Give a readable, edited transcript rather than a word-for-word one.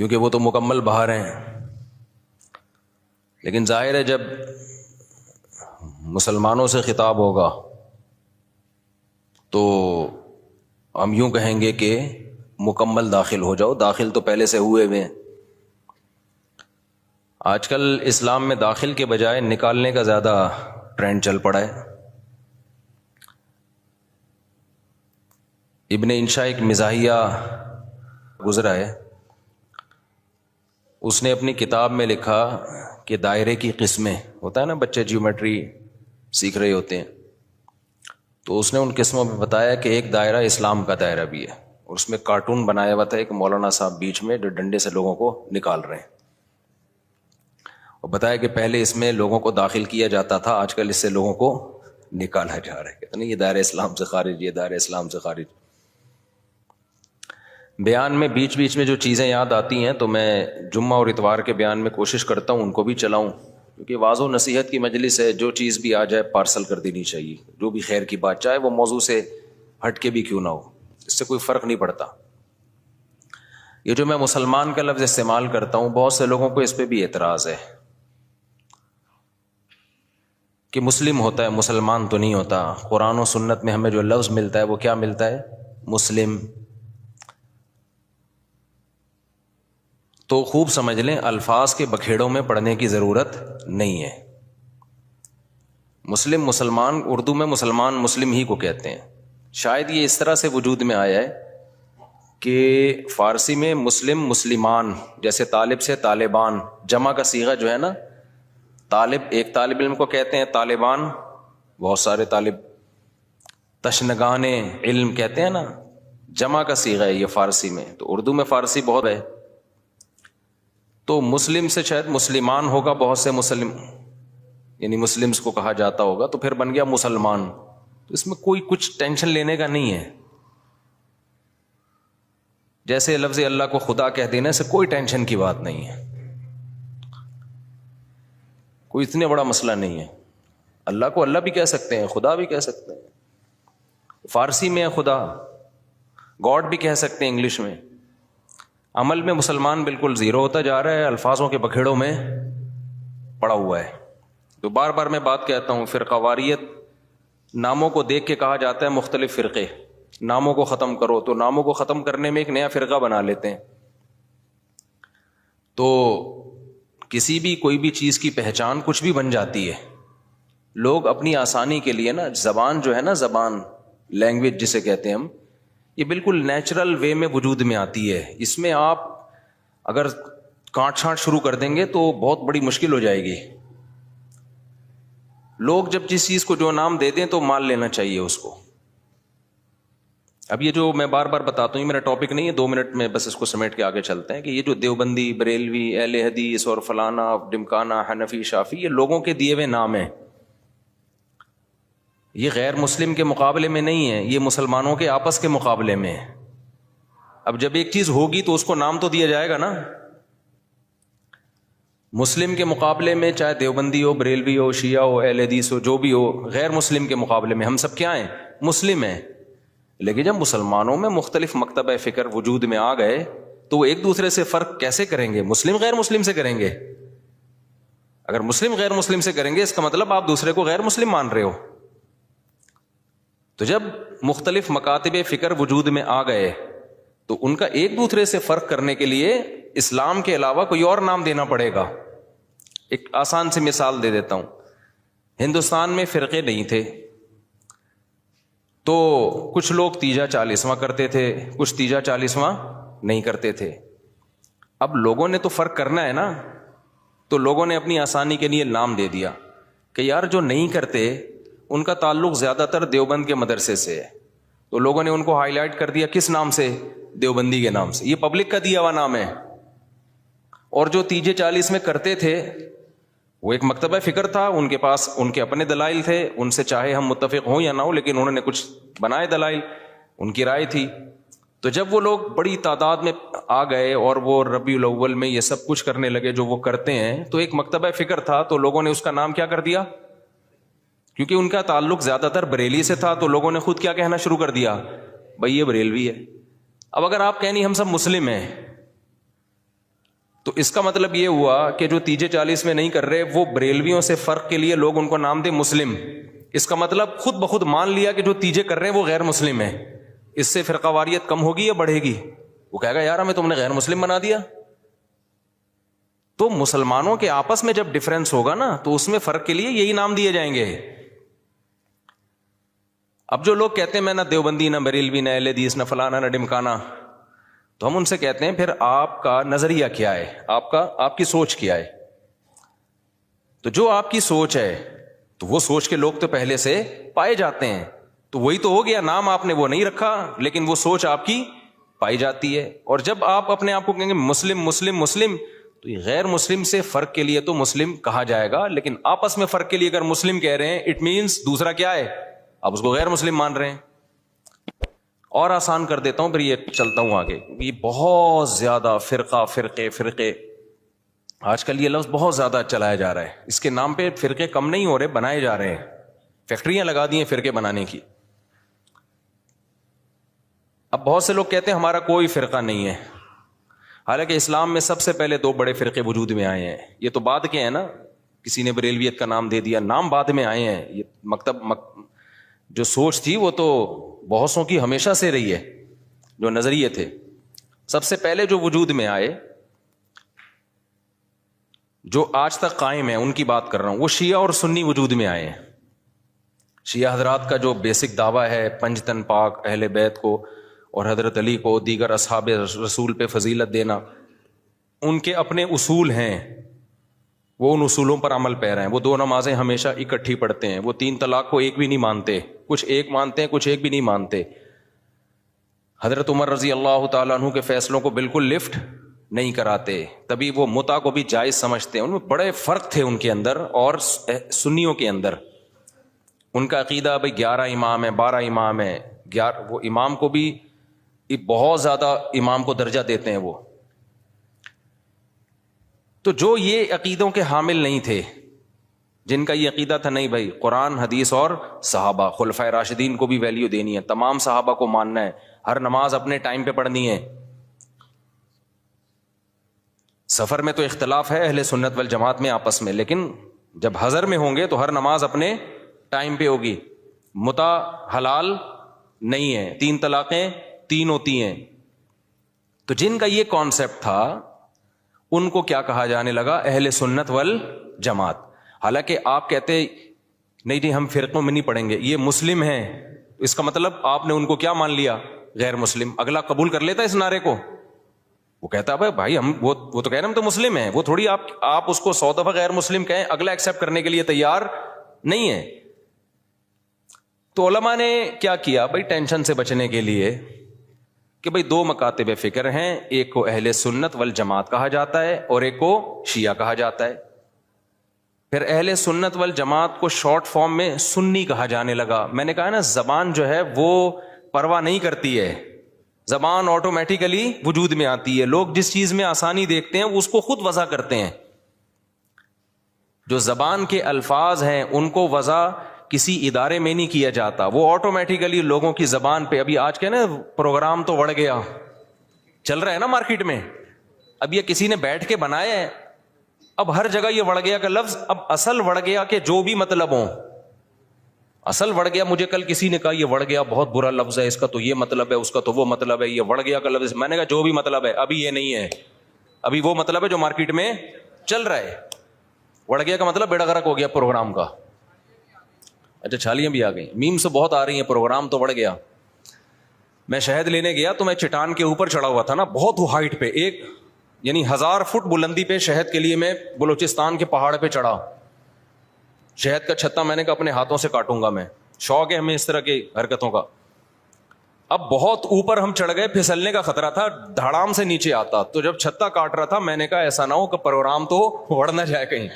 کیونکہ وہ تو مکمل باہر ہیں. لیکن ظاہر ہے جب مسلمانوں سے خطاب ہوگا تو ہم یوں کہیں گے کہ مکمل داخل ہو جاؤ. داخل تو پہلے سے ہوئے ہوئے ہیں. آج کل اسلام میں داخل کے بجائے نکالنے کا زیادہ ٹرینڈ چل پڑا ہے. ابن انشا ایک مزاحیہ گزرا ہے، اس نے اپنی کتاب میں لکھا کہ دائرے کی قسمیں، ہوتا ہے نا بچے جیومیٹری سیکھ رہے ہوتے ہیں، تو اس نے ان قسموں میں بتایا کہ ایک دائرہ اسلام کا دائرہ بھی ہے، اور اس میں کارٹون بنایا ہوا تھا ایک مولانا صاحب بیچ میں جو ڈنڈے سے لوگوں کو نکال رہے ہیں، اور بتایا کہ پہلے اس میں لوگوں کو داخل کیا جاتا تھا، آج کل اس سے لوگوں کو نکالا جا رہا ہے. کہتے نہیں یہ دائرہ اسلام سے خارج، یہ دائرہ اسلام سے خارج. بیان میں بیچ بیچ میں جو چیزیں یاد آتی ہیں تو میں جمعہ اور اتوار کے بیان میں کوشش کرتا ہوں ان کو بھی چلاؤں، کیونکہ واضح و نصیحت کی مجلس ہے، جو چیز بھی آ جائے پارسل کر دینی چاہیے، جو بھی خیر کی بات، چاہے وہ موضوع سے ہٹ کے بھی کیوں نہ ہو، اس سے کوئی فرق نہیں پڑتا. یہ جو میں مسلمان کا لفظ استعمال کرتا ہوں، بہت سے لوگوں کو اس پہ بھی اعتراض ہے کہ مسلم ہوتا ہے، مسلمان تو نہیں ہوتا. قرآن و سنت میں ہمیں جو لفظ ملتا ہے وہ کیا ملتا ہے؟ مسلم. تو خوب سمجھ لیں، الفاظ کے بکھیڑوں میں پڑھنے کی ضرورت نہیں ہے. مسلم، مسلمان، اردو میں مسلمان مسلم ہی کو کہتے ہیں. شاید یہ اس طرح سے وجود میں آیا ہے کہ فارسی میں مسلم مسلمان، جیسے طالب سے طالبان، جمع کا صیغہ جو ہے نا، طالب ایک طالب علم کو کہتے ہیں، طالبان بہت سارے طالب، تشنگان علم کہتے ہیں نا، جمع کا صیغہ ہے یہ فارسی میں. تو اردو میں فارسی بہت ہے، تو مسلم سے شاید مسلمان ہوگا، بہت سے مسلم یعنی مسلمز کو کہا جاتا ہوگا، تو پھر بن گیا مسلمان. تو اس میں کوئی کچھ ٹینشن لینے کا نہیں ہے. جیسے لفظ اللہ کو خدا کہہ دینے سے کوئی ٹینشن کی بات نہیں ہے، کوئی اتنے بڑا مسئلہ نہیں ہے. اللہ کو اللہ بھی کہہ سکتے ہیں، خدا بھی کہہ سکتے ہیں. فارسی میں خدا، گاڈ بھی کہہ سکتے ہیں انگلش میں. عمل میں مسلمان بالکل زیرو ہوتا جا رہا ہے، الفاظوں کے بکھیڑوں میں پڑا ہوا ہے. تو بار بار میں بات کہتا ہوں، فرقہ واریت ناموں کو دیکھ کے کہا جاتا ہے مختلف فرقے، ناموں کو ختم کرو، تو ناموں کو ختم کرنے میں ایک نیا فرقہ بنا لیتے ہیں. تو کسی بھی کوئی بھی چیز کی پہچان کچھ بھی بن جاتی ہے. لوگ اپنی آسانی کے لیے نا، زبان جو ہے نا، زبان لینگویج جسے کہتے ہیں ہم، یہ بالکل نیچرل وے میں وجود میں آتی ہے. اس میں آپ اگر کاٹ چھانٹ شروع کر دیں گے تو بہت بڑی مشکل ہو جائے گی. لوگ جب جس چیز کو جو نام دے دیں تو مان لینا چاہیے اس کو. اب یہ جو میں بار بار بتاتا ہوں، یہ میرا ٹاپک نہیں ہے، 2 منٹ میں بس اس کو سمیٹ کے آگے چلتے ہیں، کہ یہ جو دیوبندی، بریلوی، اہل حدیث اور فلانا، ڈمکانا، حنفی، شافی، یہ لوگوں کے دیے ہوئے نام ہیں. یہ غیر مسلم کے مقابلے میں نہیں ہے، یہ مسلمانوں کے آپس کے مقابلے میں ہے. اب جب ایک چیز ہوگی تو اس کو نام تو دیا جائے گا نا. مسلم کے مقابلے میں چاہے دیوبندی ہو، بریلوی ہو، شیعہ ہو، اہل حدیث ہو، جو بھی ہو، غیر مسلم کے مقابلے میں ہم سب کیا ہیں؟ مسلم ہیں. لیکن جب مسلمانوں میں مختلف مکتبہ فکر وجود میں آ گئے تو وہ ایک دوسرے سے فرق کیسے کریں گے؟ مسلم غیر مسلم سے کریں گے. اگر مسلم غیر مسلم سے کریں گے اس کا مطلب آپ دوسرے کو غیر مسلم مان رہے ہو. تو جب مختلف مکاتب فکر وجود میں آ گئے تو ان کا ایک دوسرے سے فرق کرنے کے لیے اسلام کے علاوہ کوئی اور نام دینا پڑے گا. ایک آسان سی مثال دے دیتا ہوں. ہندوستان میں فرقے نہیں تھے تو کچھ لوگ تیجا 40واں کرتے تھے، کچھ تیجا 40واں نہیں کرتے تھے. اب لوگوں نے تو فرق کرنا ہے نا، تو لوگوں نے اپنی آسانی کے لیے نام دے دیا کہ یار جو نہیں کرتے ان کا تعلق زیادہ تر دیوبند کے مدرسے سے ہے، تو لوگوں نے ان کو ہائی لائٹ کر دیا کس نام سے؟ دیوبندی کے نام سے. یہ پبلک کا دیا ہوا نام ہے. اور جو تیجے 40 میں کرتے تھے وہ ایک مکتبہ فکر تھا، ان کے پاس ان کے اپنے دلائل تھے، ان سے چاہے ہم متفق ہوں یا نہ ہوں، لیکن انہوں نے کچھ بنائے دلائل، ان کی رائے تھی. تو جب وہ لوگ بڑی تعداد میں آ گئے اور وہ ربیع الاول میں یہ سب کچھ کرنے لگے جو وہ کرتے ہیں، تو ایک مکتبہ فکر تھا تو لوگوں نے اس کا نام کیا کر دیا؟ کیونکہ ان کا تعلق زیادہ تر بریلی سے تھا تو لوگوں نے خود کیا کہنا شروع کر دیا؟ بھائی یہ بریلوی ہے. اب اگر آپ کہیں نہیں ہم سب مسلم ہیں، تو اس کا مطلب یہ ہوا کہ جو تیجے 40 میں نہیں کر رہے وہ بریلویوں سے فرق کے لیے لوگ ان کو نام دے مسلم. اس کا مطلب خود بخود مان لیا کہ جو تیجے کر رہے ہیں وہ غیر مسلم ہیں. اس سے فرقہ واریت کم ہوگی یا بڑھے گی؟ وہ کہے گا یار ہمیں تم نے غیر مسلم بنا دیا. تو مسلمانوں کے آپس میں جب ڈفرنس ہوگا نا تو اس میں فرق کے لیے یہی نام دیے جائیں گے. اب جو لوگ کہتے ہیں میں نہ دیوبندی نہ بریلوی نہ اہل حدیث نہ فلانا نہ ڈمکانا، تو ہم ان سے کہتے ہیں پھر آپ کا نظریہ کیا ہے، آپ کی سوچ کیا ہے؟ تو جو آپ کی سوچ ہے تو وہ سوچ کے لوگ تو پہلے سے پائے جاتے ہیں، تو وہی تو ہو گیا. نام آپ نے وہ نہیں رکھا لیکن وہ سوچ آپ کی پائی جاتی ہے. اور جب آپ اپنے آپ کو کہیں گے مسلم مسلم مسلم، تو یہ غیر مسلم سے فرق کے لیے تو مسلم کہا جائے گا، لیکن آپس میں فرق کے لیے اگر مسلم کہہ رہے ہیں اٹ مینس دوسرا کیا ہے، آپ اس کو غیر مسلم مان رہے ہیں. اور آسان کر دیتا ہوں پھر یہ چلتا ہوں آگے. یہ بہت زیادہ فرقے آج کل یہ لفظ بہت زیادہ چلایا جا رہا ہے. اس کے نام پہ فرقے کم نہیں ہو رہے، بنائے جا رہے ہیں. فیکٹریاں لگا دی ہیں فرقے بنانے کی. اب بہت سے لوگ کہتے ہیں ہمارا کوئی فرقہ نہیں ہے، حالانکہ اسلام میں سب سے پہلے 2 بڑے فرقے وجود میں آئے ہیں. یہ تو بعد کے ہیں نا، کسی نے بریلویت کا نام دے دیا، نام بعد میں آئے ہیں. یہ جو سوچ تھی وہ تو بہتوں کی ہمیشہ سے رہی ہے. جو نظریے تھے سب سے پہلے جو وجود میں آئے، جو آج تک قائم ہے، ان کی بات کر رہا ہوں. وہ شیعہ اور سنی وجود میں آئے ہیں. شیعہ حضرات کا جو بیسک دعویٰ ہے پنج تن پاک، اہل بیت کو اور حضرت علی کو، دیگر اصحاب رسول پہ فضیلت دینا، ان کے اپنے اصول ہیں. وہ ان اصولوں پر عمل پیرا ہیں. وہ 2 نمازیں ہمیشہ اکٹھی پڑھتے ہیں. وہ 3 طلاق کو ایک بھی نہیں مانتے، کچھ ایک مانتے ہیں کچھ ایک بھی نہیں مانتے. حضرت عمر رضی اللہ تعالیٰ عنہ کے فیصلوں کو بالکل لفٹ نہیں کراتے. تبھی وہ متع کو بھی جائز سمجھتے ہیں. ان میں بڑے فرق تھے ان کے اندر اور سنیوں کے اندر. ان کا عقیدہ بھائی 11 امام ہیں، 12 امام ہیں. وہ امام کو بھی بہت زیادہ امام کو درجہ دیتے ہیں وہ. تو جو یہ عقیدوں کے حامل نہیں تھے، جن کا یہ عقیدہ تھا نہیں بھائی قرآن حدیث اور صحابہ، خلفائے راشدین کو بھی ویلیو دینی ہے، تمام صحابہ کو ماننا ہے، ہر نماز اپنے ٹائم پہ پڑھنی ہے. سفر میں تو اختلاف ہے اہل سنت والجماعت میں آپس میں، لیکن جب حضر میں ہوں گے تو ہر نماز اپنے ٹائم پہ ہوگی. متع حلال نہیں ہے، 3 طلاقیں 3 ہوتی ہیں. تو جن کا یہ کانسیپٹ تھا ان کو کیا کہا جانے لگا؟ اہل سنت والجماعت. حالانکہ آپ کہتے نہیں جی ہم فرقوں میں نہیں پڑھیں گے، یہ مسلم ہیں، اس کا مطلب آپ نے ان کو کیا مان لیا؟ غیر مسلم. اگلا قبول کر لیتا اس نعرے کو؟ وہ کہتا ہے بھائی ہم وہ تو کہہ رہے ہم تو مسلم ہیں. وہ تھوڑی آپ اس کو 100 دفعہ غیر مسلم کہیں، اگلا ایکسیپٹ کرنے کے لیے تیار نہیں ہے. تو علماء نے کیا کیا بھائی ٹینشن سے بچنے کے لیے کہ بھائی 2 مکاتب فکر ہیں، ایک کو اہل سنت والجماعت کہا جاتا ہے اور ایک کو شیعہ کہا جاتا ہے. پھر اہل سنت والجماعت کو شارٹ فارم میں سنی کہا جانے لگا. میں نے کہا نا زبان جو ہے وہ پرواہ نہیں کرتی ہے، زبان آٹومیٹیکلی وجود میں آتی ہے. لوگ جس چیز میں آسانی دیکھتے ہیں اس کو خود وضع کرتے ہیں. جو زبان کے الفاظ ہیں ان کو وضع کسی ادارے میں نہیں کیا جاتا، وہ آٹومیٹیکلی لوگوں کی زبان پہ. ابھی آج کے نا پروگرام تو بڑھ گیا، چل رہا ہے نا مارکیٹ میں. اب یہ کسی نے بیٹھ کے بنایا ہے، اب ہر جگہ یہ وڑ گیا کا لفظ. اب اصل وڑ گیا کہ جو بھی مطلب ہوں، اصل وڑ گیا. مجھے کل کسی نے کہا یہ وڑ گیا بہت برا لفظ ہے، اس کا تو یہ مطلب ہے، اس کا تو وہ مطلب ہے، یہ وڑ گیا کا لفظ. میں نے کہا جو بھی مطلب ہے ابھی یہ نہیں ہے، ابھی وہ مطلب ہے جو مارکیٹ میں چل رہا ہے. وڑ گیا کا مطلب بیڑا غرق ہو گیا پروگرام کا. اچھا چھالیاں بھی آ گئی، میم سے بہت آ رہی ہیں، پروگرام تو بڑھ گیا. میں شہد لینے گیا تو میں چٹان کے اوپر چڑھا ہوا تھا نا، بہت ہائٹ پہ، ایک یعنی 1000 فٹ بلندی پہ شہد کے لیے میں بلوچستان کے پہاڑ پہ چڑھا. شہد کا چھتا میں نے کہا اپنے ہاتھوں سے کاٹوں گا میں. شوق ہے ہمیں اس طرح کی حرکتوں کا. اب بہت اوپر ہم چڑھ گئے، پھسلنے کا خطرہ تھا، دھڑام سے نیچے آتا. تو جب چھتا کاٹ رہا تھا میں نے کہا ایسا نہ ہو کہ پروگرام تو بڑھ نہ جائے کہیں.